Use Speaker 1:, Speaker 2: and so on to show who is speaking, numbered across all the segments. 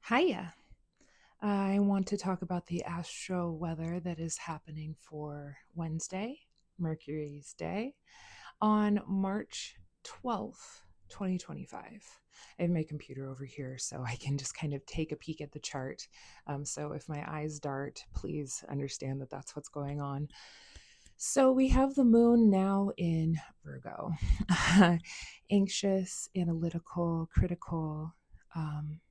Speaker 1: Heya. I want to talk about the Astro weather that is happening for Wednesday, Mercury's Day, on March 12th, 2025. I have my computer over here so I can just kind of take a peek at the chart. So if my eyes dart, please understand that that's what's going on. So we have the moon now in Virgo. Anxious, analytical, critical, um,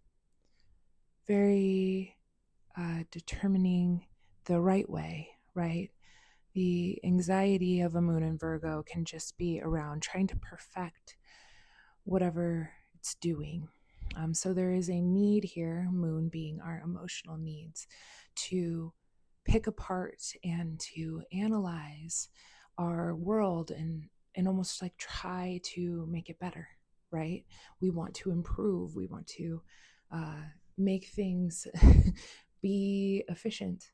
Speaker 1: very determining the right way, right? The anxiety of a moon in Virgo can just be around trying to perfect whatever it's doing. So there is a need here, moon being our emotional needs, to pick apart and to analyze our world and almost like try to make it better, right? We want to improve. We want to uh, make things be efficient,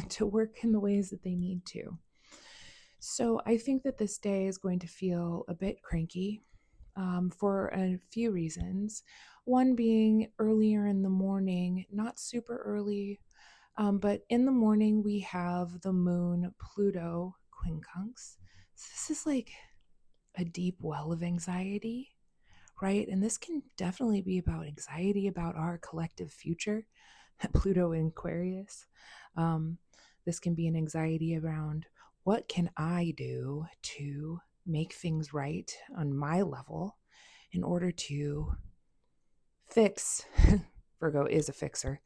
Speaker 1: to work in the ways that they need to. So I think that this day is going to feel a bit cranky, for a few reasons. One being earlier in the morning, not super early, but in the morning we have the moon Pluto quincunx. So this is like a deep well of anxiety, right? And this can definitely be about anxiety about our collective future. Pluto in Aquarius. Um, this can be an anxiety around what can I do to make things right on my level in order to fix, Virgo is a fixer,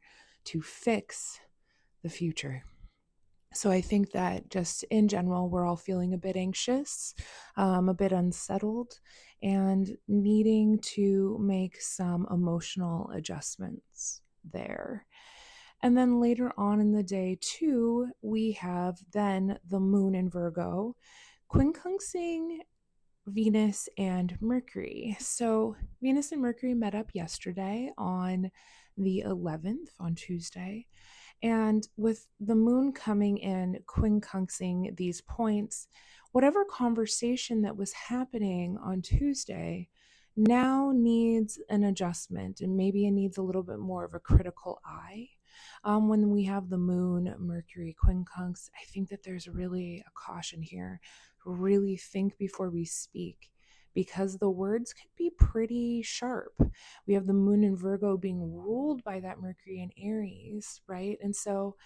Speaker 1: to fix the future. So I think that just in general, we're all feeling a bit anxious, a bit unsettled, and needing to make some emotional adjustments there. And then later on in the day, too, we have then the moon in Virgo, quincunxing Venus and Mercury. So Venus and Mercury met up yesterday on the 11th, on Tuesday. And with the moon coming in, quincunxing these points, whatever conversation that was happening on Tuesday now needs an adjustment, and maybe it needs a little bit more of a critical eye. When we have the moon, Mercury, quincunx, I think that there's really a caution here. Really think before we speak, because the words could be pretty sharp. We have the moon in Virgo being ruled by that Mercury in Aries, right? And so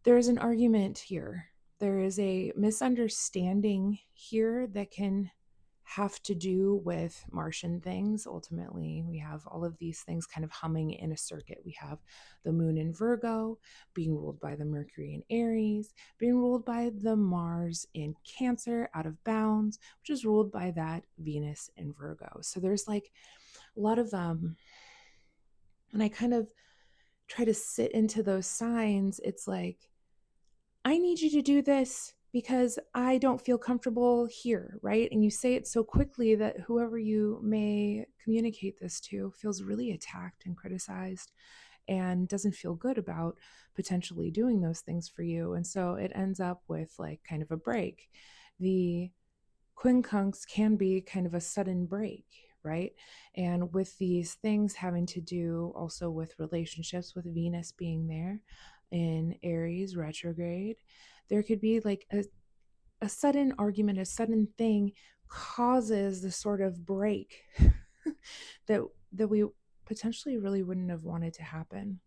Speaker 1: there's an argument here. There is a misunderstanding here that can have to do with Martian things. Ultimately, we have all of these things kind of humming in a circuit. We have the moon in Virgo being ruled by the Mercury in Aries, being ruled by the Mars in Cancer out of bounds, which is ruled by that Venus in Virgo. So there's like a lot of and I kind of try to sit into those signs. It's like, I need you to do this because I don't feel comfortable here, right? And you say it so quickly that whoever you may communicate this to feels really attacked and criticized and doesn't feel good about potentially doing those things for you. And so it ends up with like kind of a break. The quincunx can be kind of a sudden break, right? And with these things having to do also with relationships, with Venus being there in Aries retrograde, there could be like a sudden argument, a sudden thing causes the sort of break that we potentially really wouldn't have wanted to happen.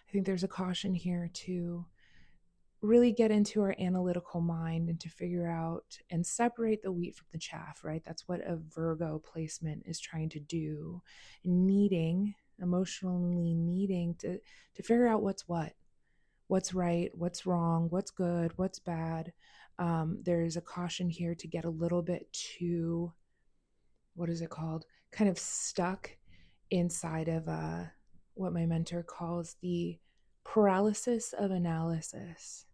Speaker 1: I think there's a caution here to really get into our analytical mind and to figure out and separate the wheat from the chaff, right? That's what a Virgo placement is trying to do, needing, emotionally needing to figure out what's right, what's wrong, what's good, what's bad. There's a caution here to get a little bit too, what is it called? Kind of stuck inside of what my mentor calls the paralysis of analysis,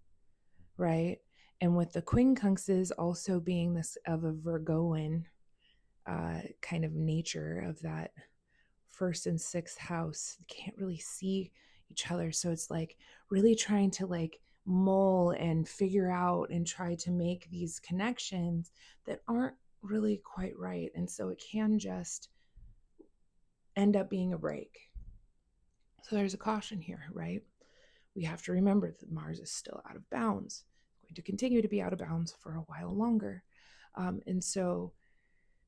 Speaker 1: right? And with the quincunxes also being this of a Virgoan kind of nature of that first and sixth house, you can't really see each other. So it's like really trying to like mull and figure out and try to make these connections that aren't really quite right. And so it can just end up being a break. So there's a caution here, right? We have to remember that Mars is still out of bounds, going to continue to be out of bounds for a while longer. And so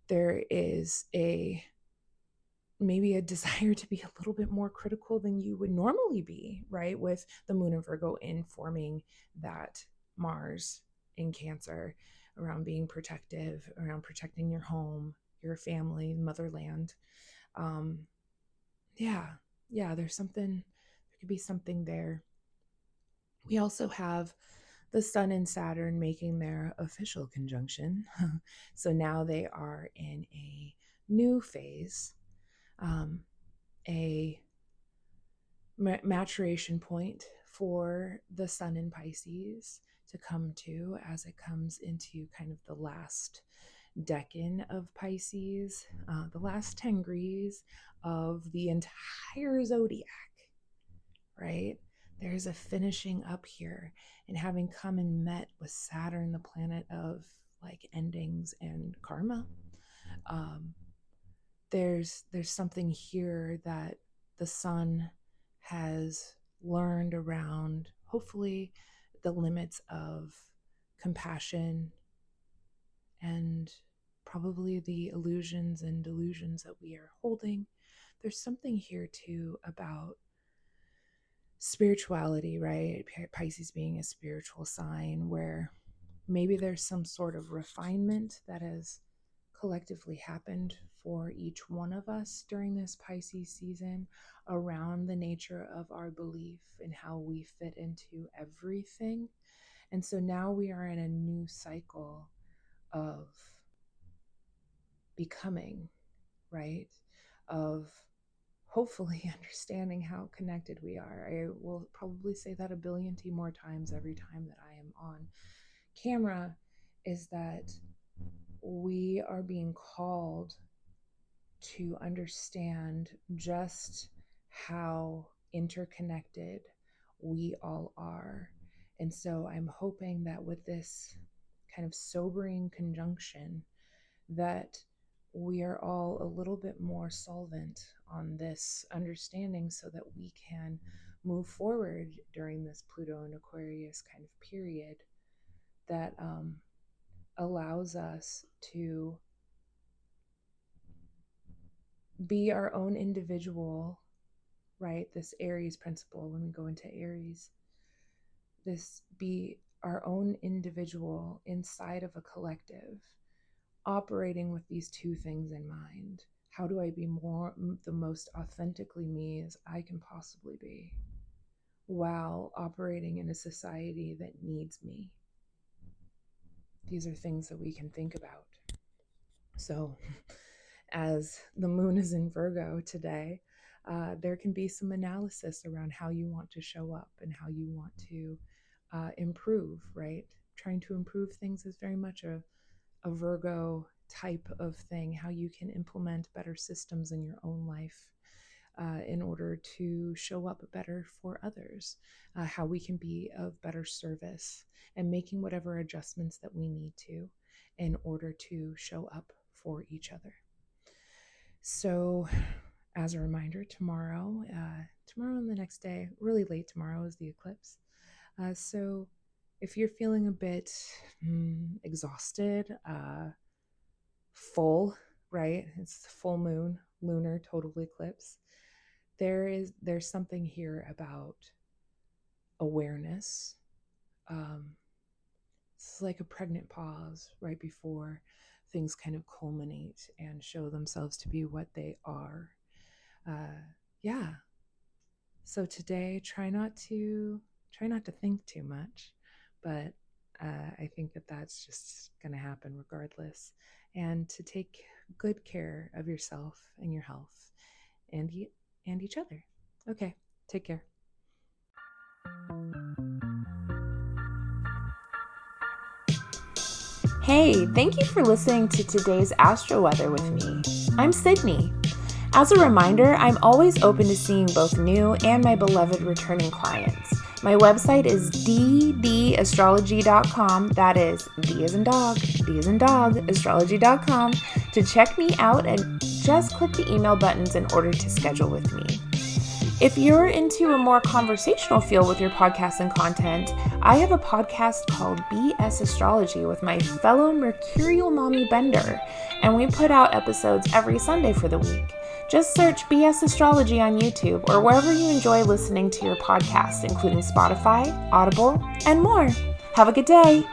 Speaker 1: there is maybe a desire to be a little bit more critical than you would normally be, right? With the moon in Virgo informing that Mars in Cancer, around being protective, around protecting your home, your family, motherland. Um, yeah, there's something, there could be something there. We also have the Sun and Saturn making their official conjunction. So now they are in a new phase, a maturation point for the Sun in Pisces to come to as it comes into kind of the last decan of Pisces, the last 10 degrees of the entire zodiac, right? There's a finishing up here, and having come and met with Saturn, the planet of like endings and karma, there's something here that the Sun has learned around, hopefully, the limits of compassion and probably the illusions and delusions that we are holding. There's something here too about spirituality, right? Pisces being a spiritual sign, where maybe there's some sort of refinement that has collectively happened for each one of us during this Pisces season around the nature of our belief and how we fit into everything. And so now we are in a new cycle of becoming, right? Of hopefully understanding how connected we are. I will probably say that a billion more times every time that I am on camera, is that we are being called to understand just how interconnected we all are. And so I'm hoping that with this kind of sobering conjunction, that we are all a little bit more solvent on this understanding so that we can move forward during this Pluto and Aquarius kind of period that allows us to be our own individual, right? This Aries principle, when we go into Aries, this be our own individual inside of a collective, operating with these two things in mind. How do I be the most authentically me as I can possibly be, while operating in a society that needs me? These are things that we can think about. So as the moon is in Virgo today, there can be some analysis around how you want to show up and how you want to improve, right? Trying to improve things is very much a Virgo type of thing, how you can implement better systems in your own life in order to show up better for others, how we can be of better service, and making whatever adjustments that we need to in order to show up for each other. So as a reminder, tomorrow and the next day, really late tomorrow, is the eclipse. So if you're feeling a bit exhausted, full, right? It's full moon, lunar total eclipse. There's something here about awareness. It's like a pregnant pause right before things kind of culminate and show themselves to be what they are. So today, try not to think too much, but I think that that's just going to happen regardless, and to take good care of yourself and your health and each other. Okay, take care.
Speaker 2: Hey, thank you for listening to today's Astro Weather with me. I'm Sydney. As a reminder, I'm always open to seeing both new and my beloved returning clients. My website is ddastrology.com. That is D as in dog, astrology.com, to check me out, and just click the email buttons in order to schedule with me. If you're into a more conversational feel with your podcast and content, I have a podcast called BS Astrology with my fellow Mercurial Mommy Bender, and we put out episodes every Sunday for the week. Just search BS Astrology on YouTube or wherever you enjoy listening to your podcasts, including Spotify, Audible, and more. Have a good day.